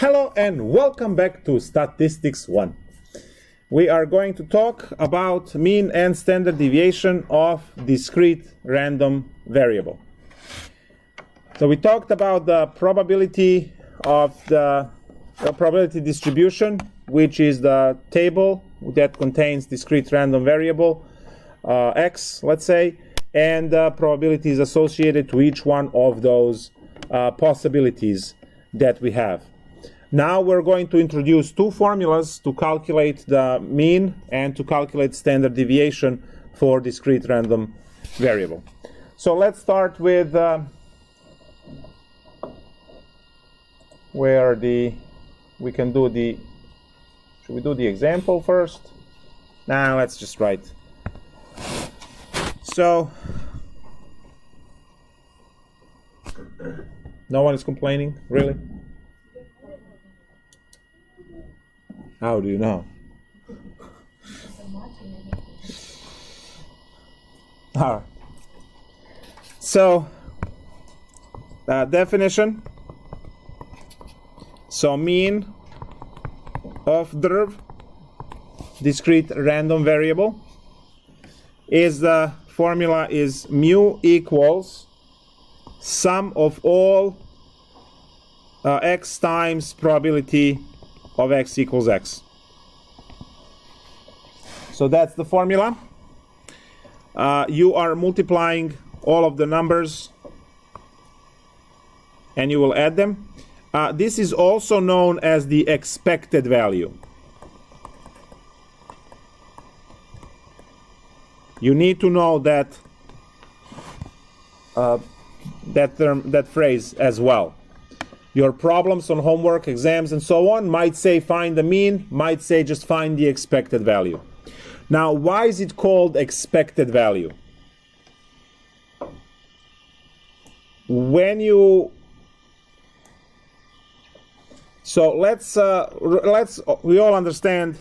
Hello and welcome back to Statistics1. We are going to talk about mean and standard deviation of discrete random variable. So we talked about the probability of the probability distribution, which is the table that contains discrete random variable x, let's say, and the probabilities associated to each one of those possibilities that we have. Now we're going to introduce two formulas to calculate the mean and to calculate standard deviation for discrete random variable. So let's start with we can do the, should we do the example first? Nah, let's just write. So, no one is complaining, really? How do you know? All right. So, definition. So, mean of DRV, discrete random variable, is the formula is mu equals sum of all x times probability of x equals x. So that's the formula. You are multiplying all of the numbers and you will add them. This is also known as the expected value. You need to know that that phrase as well. Your problems on homework, exams, and so on might say find the mean, might say just find the expected value. Now, why is it called expected value? When you... So let's we all understand...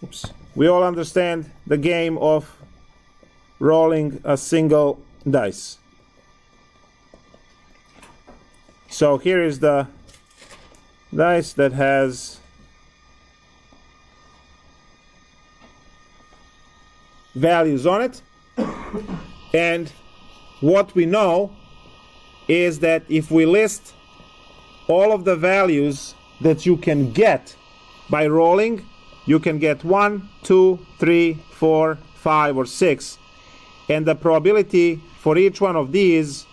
Oops. We all understand the game of rolling a single dice. So here is the dice that has values on it. And what we know is that if we list all of the values that you can get by rolling, you can get 1, 2, 3, 4, 5, or 6. And the probability for each one of these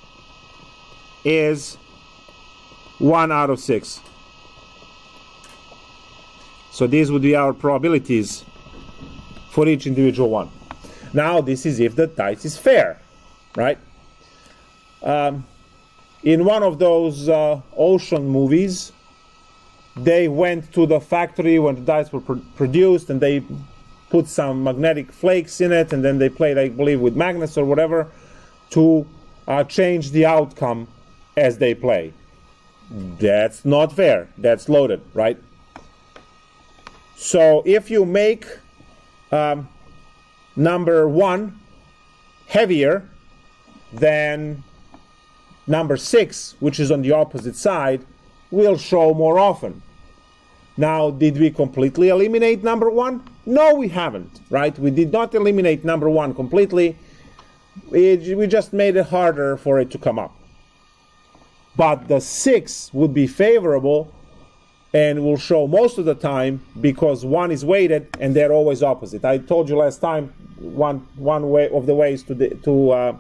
is 1 out of 6. So these would be our probabilities for each individual one. Now this is if the dice is fair, right? In one of those ocean movies, they went to the factory when the dice were produced and they put some magnetic flakes in it and then they played, I believe, with magnets or whatever to change the outcome as they play. That's not fair. That's loaded, right? So if you make number 1 heavier than number 6, which is on the opposite side, will show more often. Now, did we completely eliminate number 1? No, we haven't, right? We did not eliminate number 1 completely. We just made it harder for it to come up. But the 6 would be favorable and will show most of the time because 1 is weighted and they're always opposite. I told you last time one way of the ways to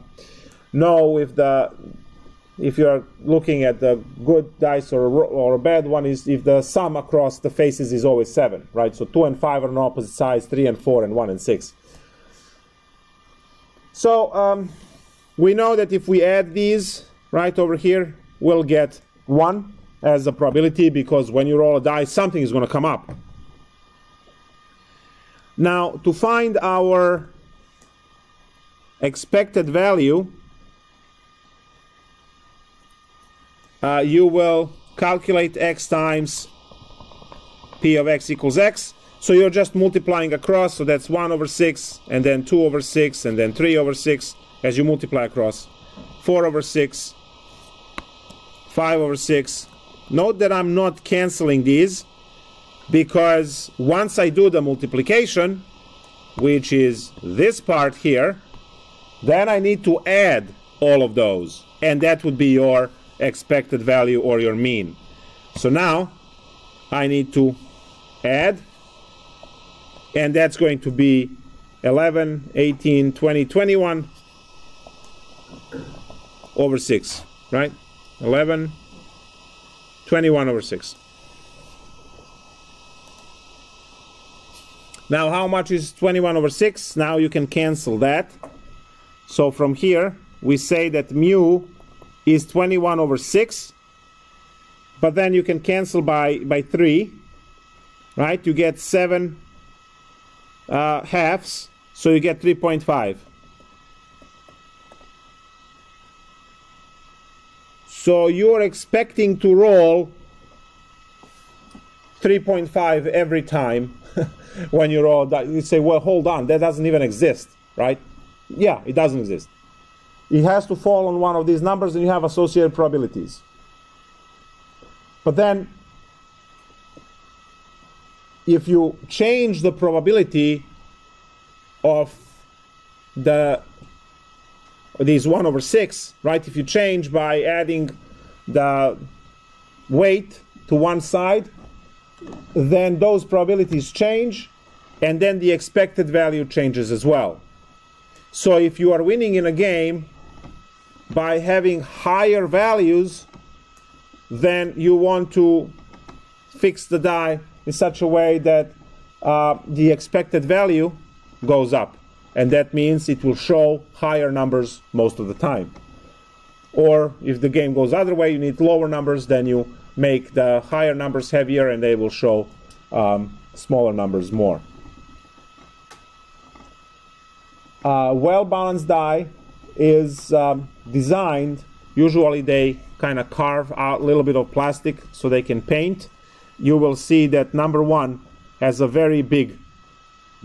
know if you're looking at the good dice or a bad one is if the sum across the faces is always 7, right? So 2 and 5 are on opposite sides, 3 and 4, and 1 and 6. So we know that if we add these right over here, we'll get 1 as a probability because when you roll a die, something is going to come up. Now, to find our expected value, you will calculate x times p of x equals x. So you're just multiplying across, so that's 1 over 6, and then 2 over 6, and then 3 over 6 as you multiply across. 4 over 6, 5 over 6, note that I'm not canceling these, because once I do the multiplication, which is this part here, then I need to add all of those, and that would be your expected value or your mean. So now I need to add, and that's going to be 11, 18, 20, 21 over 6, right? 11, 21 over 6. Now, how much is 21 over 6? Now you can cancel that. So from here, we say that mu is 21 over 6, but then you can cancel by 3, right? You get 7 halves, so you get 3.5. So you're expecting to roll 3.5 every time when you roll that. You say, well, hold on, that doesn't even exist, right? Yeah, it doesn't exist. It has to fall on one of these numbers, and you have associated probabilities. But then, if you change the probability of these 1 over 6, right? If you change by adding the weight to one side, then those probabilities change, and then the expected value changes as well. So if you are winning in a game by having higher values, then you want to fix the die in such a way that the expected value goes up. And that means it will show higher numbers most of the time. Or if the game goes other way, you need lower numbers, then you make the higher numbers heavier and they will show smaller numbers more. Well-balanced die is designed, usually they kind of carve out a little bit of plastic so they can paint. You will see that number 1 has a very big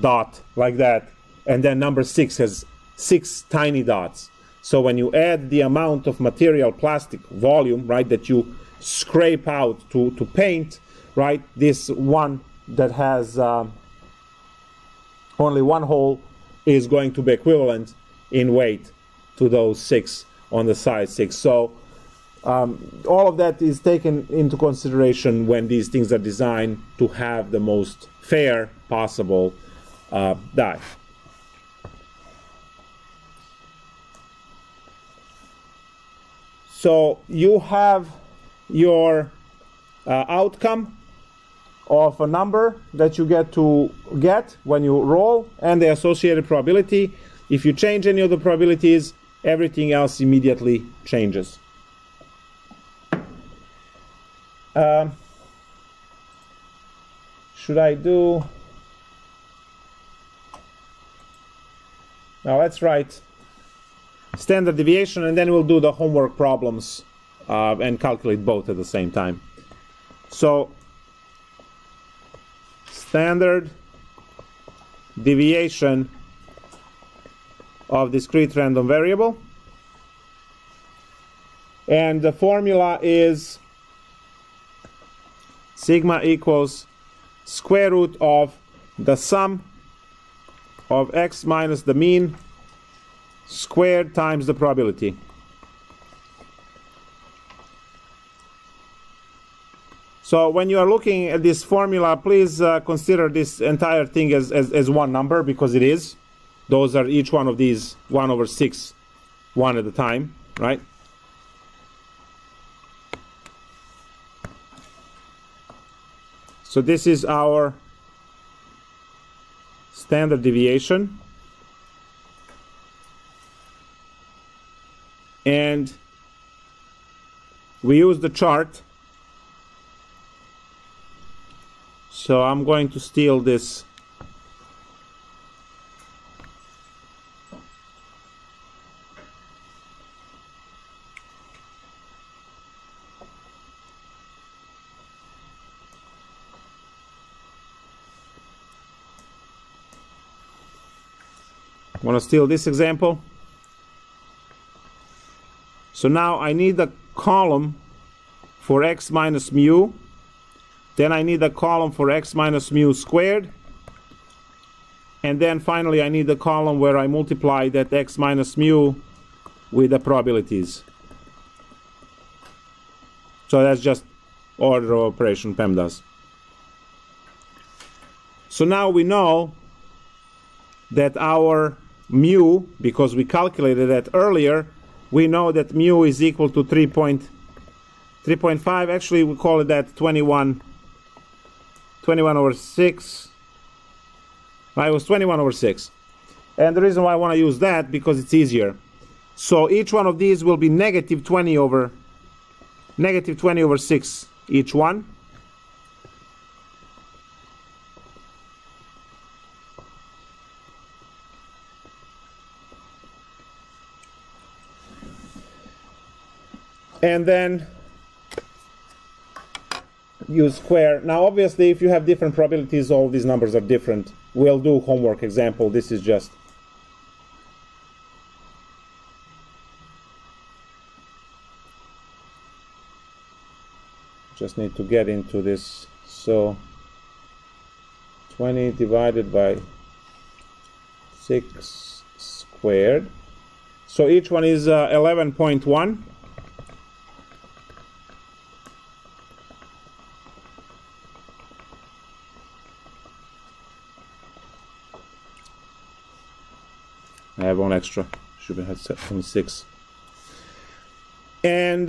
dot like that, and then number 6 has 6 tiny dots. So when you add the amount of material, plastic volume, right, that you scrape out to paint, right, this one that has only one hole is going to be equivalent in weight to those 6 on the side 6. So all of that is taken into consideration when these things are designed to have the most fair possible die. So you have your outcome of a number that you get when you roll, and the associated probability. If you change any of the probabilities, everything else immediately changes. Should I do... Now let's write standard deviation, and then we'll do the homework problems and calculate both at the same time. So standard deviation of discrete random variable, and the formula is sigma equals square root of the sum of x minus the mean squared times the probability. So when you are looking at this formula, please consider this entire thing as one number, because it is. Those are each one of these 1 over 6, one at a time, right? So this is our standard deviation. And we use the chart. So I'm going to steal this. I want to steal this example. So now I need a column for x minus mu. Then I need a column for x minus mu squared. And then finally I need a column where I multiply that x minus mu with the probabilities. So that's just order of operation PEMDAS. So now we know that our mu, because we calculated that earlier, we know that mu is equal to 3.5. Actually, we call it that 21 over 6. It was 21 over 6. And the reason why I want to use that, because it's easier. So each one of these will be negative 20 over 6 each one. And then use square. Now obviously if you have different probabilities, all these numbers are different. We'll do homework example. This is just need to get into this. So 20 divided by 6 squared. So each one is 11.1. I have one extra. Should have had 6. And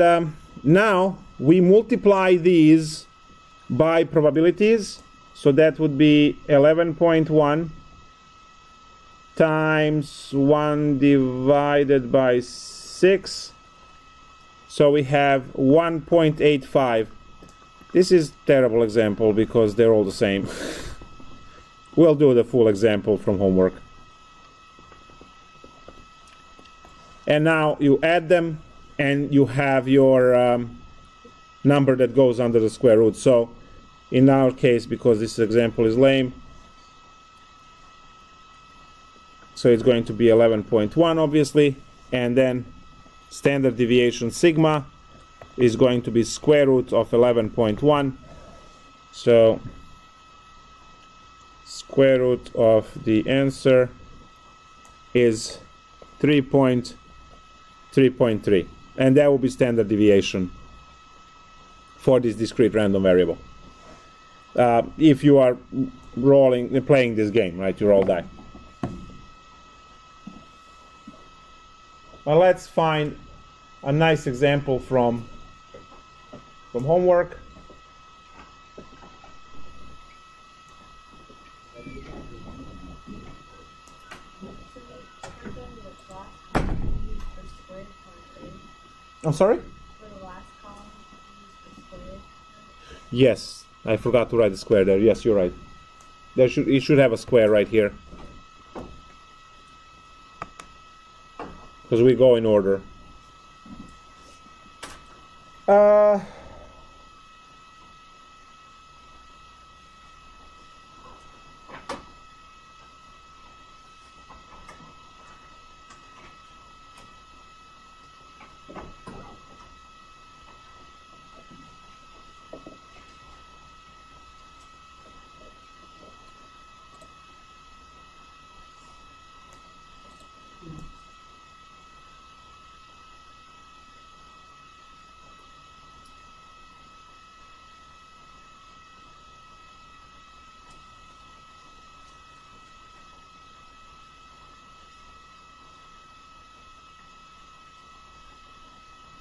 now we multiply these by probabilities. So that would be 11.1 times 1 divided by 6. So we have 1.85. This is a terrible example because they're all the same. We'll do the full example from homework. And now you add them and you have your number that goes under the square root. So in our case, because this example is lame, so it's going to be 11.1 obviously, and then standard deviation sigma is going to be square root of 11.1. So square root of the answer is 3.3, and that will be standard deviation for this discrete random variable. If you are playing this game, right, you roll die. Now let's find a nice example from homework. I'm sorry? For the last column, use the square. Yes, I forgot to write the square there. Yes, you're right. It should have a square right here. Because we go in order.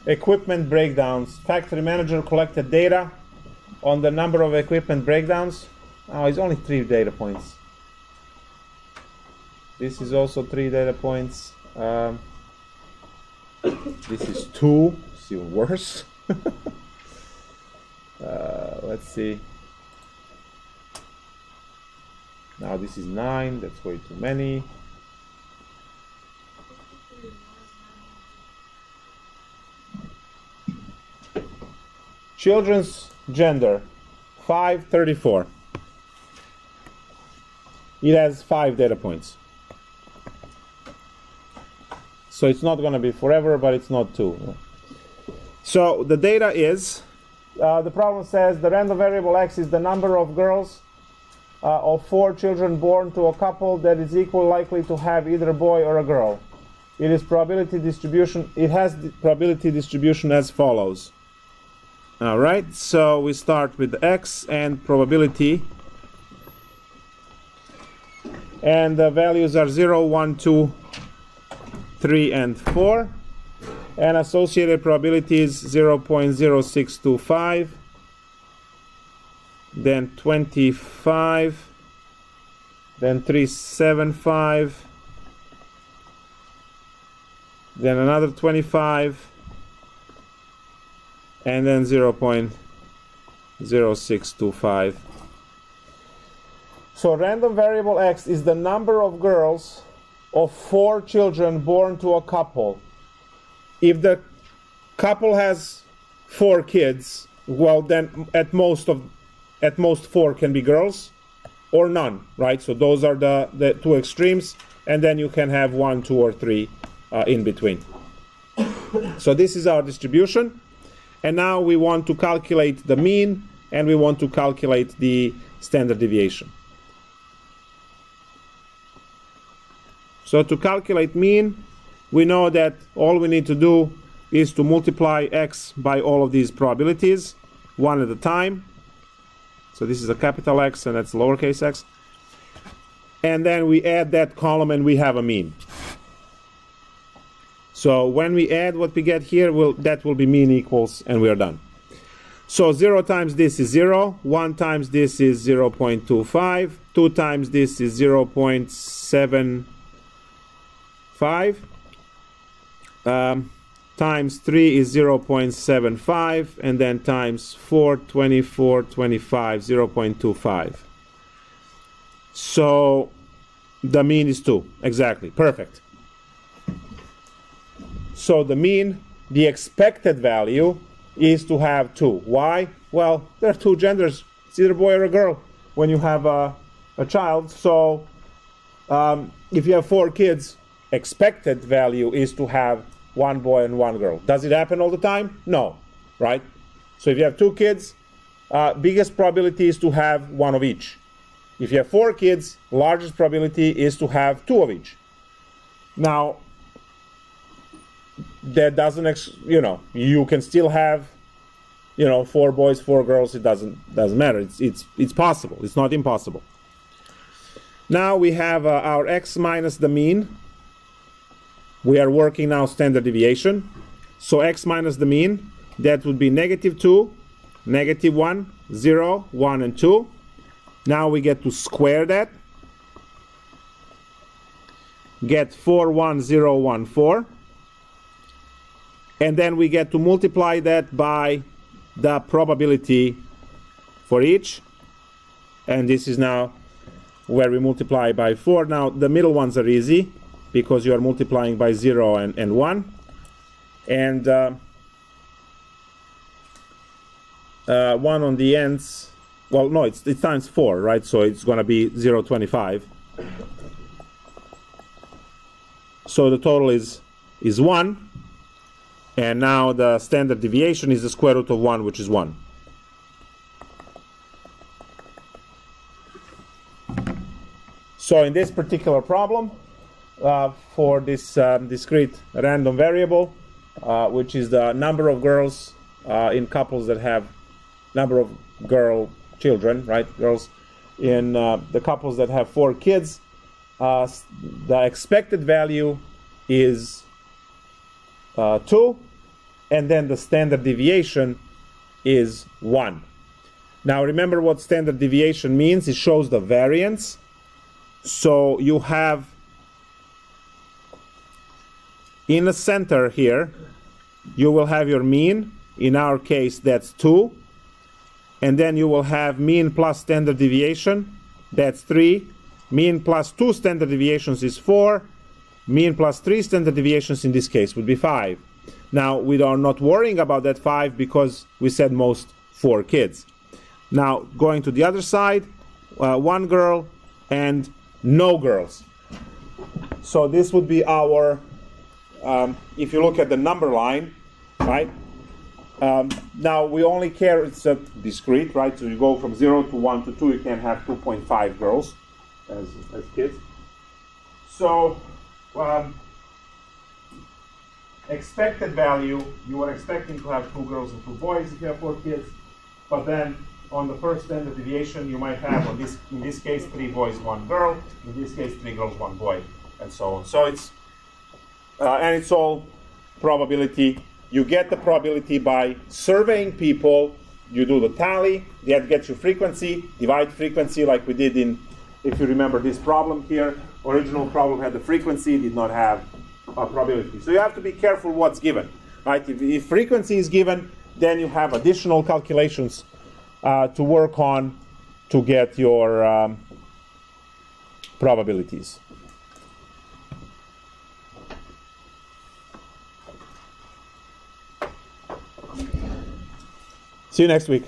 Equipment breakdowns. Factory manager collected data on the number of equipment breakdowns. Oh, it's only 3 data points. This is also 3 data points. This is 2. It's even worse. Let's see. Now this is 9. That's way too many. Children's gender, 534. It has 5 data points. So it's not going to be forever, but it's not 2. So the data is The problem says the random variable x is the number of girls of 4 children born to a couple that is equally likely to have either a boy or a girl. It is probability distribution. It has the probability distribution as follows. All right, so we start with x and probability, and the values are 0, 1, 2, 3, and 4, and associated probabilities 0.0625, then 25, then 375, then another 25, and then 0.0625. So random variable x is the number of girls of 4 children born to a couple. If the couple has 4 kids, well, then at most 4 can be girls or none, right? So those are the 2 extremes, and then you can have 1, 2, or 3 in between. So this is our distribution, and now we want to calculate the mean, and we want to calculate the standard deviation. So to calculate mean, we know that all we need to do is to multiply x by all of these probabilities, one at a time. So this is a capital X and that's lowercase x. And then we add that column and we have a mean. So when we add what we get here, that will be mean equals, and we are done. So 0 times this is 0, 1 times this is 0.25, 2 times this is 0.75, times 3 is 0.75, and then times 4, 24, 25, 0.25. So the mean is 2, exactly, perfect. So the mean, the expected value, is to have 2. Why? Well, there are 2 genders. It's either a boy or a girl when you have a child. So if you have 4 kids, expected value is to have 1 boy and 1 girl. Does it happen all the time? No, right? So if you have 2 kids, biggest probability is to have 1 of each. If you have 4 kids, largest probability is to have 2 of each. Now, that doesn't, you can still have, 4 boys, 4 girls. It doesn't matter. It's possible. It's not impossible. Now we have our x minus the mean. We are working now standard deviation. So x minus the mean, that would be -2, -1, 0, 1, and 2. Now we get to square that. Get 4, 1, 0, 1, 4. And then we get to multiply that by the probability for each. And this is now where we multiply by 4. Now the middle ones are easy, because you are multiplying by 0 and 1. And 1 on the ends, well, no, it's times 4, right? So it's going to be 0.25. So the total is 1. And now the standard deviation is the square root of 1, which is 1. So in this particular problem, for this discrete random variable, which is the number of girls in couples that have number of children, right? Girls in the couples that have 4 kids, the expected value is 2, and then the standard deviation is 1. Now remember what standard deviation means. It shows the variance. So you have in the center here, you will have your mean. In our case, that's 2. And then you will have mean plus standard deviation. That's 3. Mean plus 2 standard deviations is 4. Mean plus 3 standard deviations in this case would be 5. Now, we are not worrying about that 5 because we said most 4 kids. Now, going to the other side, 1 girl and no girls. So this would be our, if you look at the number line, right? Now we only care, it's a discrete, right? So you go from 0 to 1 to 2, you can have 2.5 girls as kids. So expected value, you are expecting to have 2 girls and 2 boys if you have 4 kids, but then on the first standard deviation you might have, in this case, 3 boys, 1 girl, in this case 3 girls, 1 boy, and so on. So it's, and it's all probability. You get the probability by surveying people, you do the tally, that gets you frequency, divide frequency like we did in, if you remember this problem here, original problem had the frequency, did not have a probability. So you have to be careful what's given, right? If frequency is given, then you have additional calculations to work on to get your probabilities. See you next week.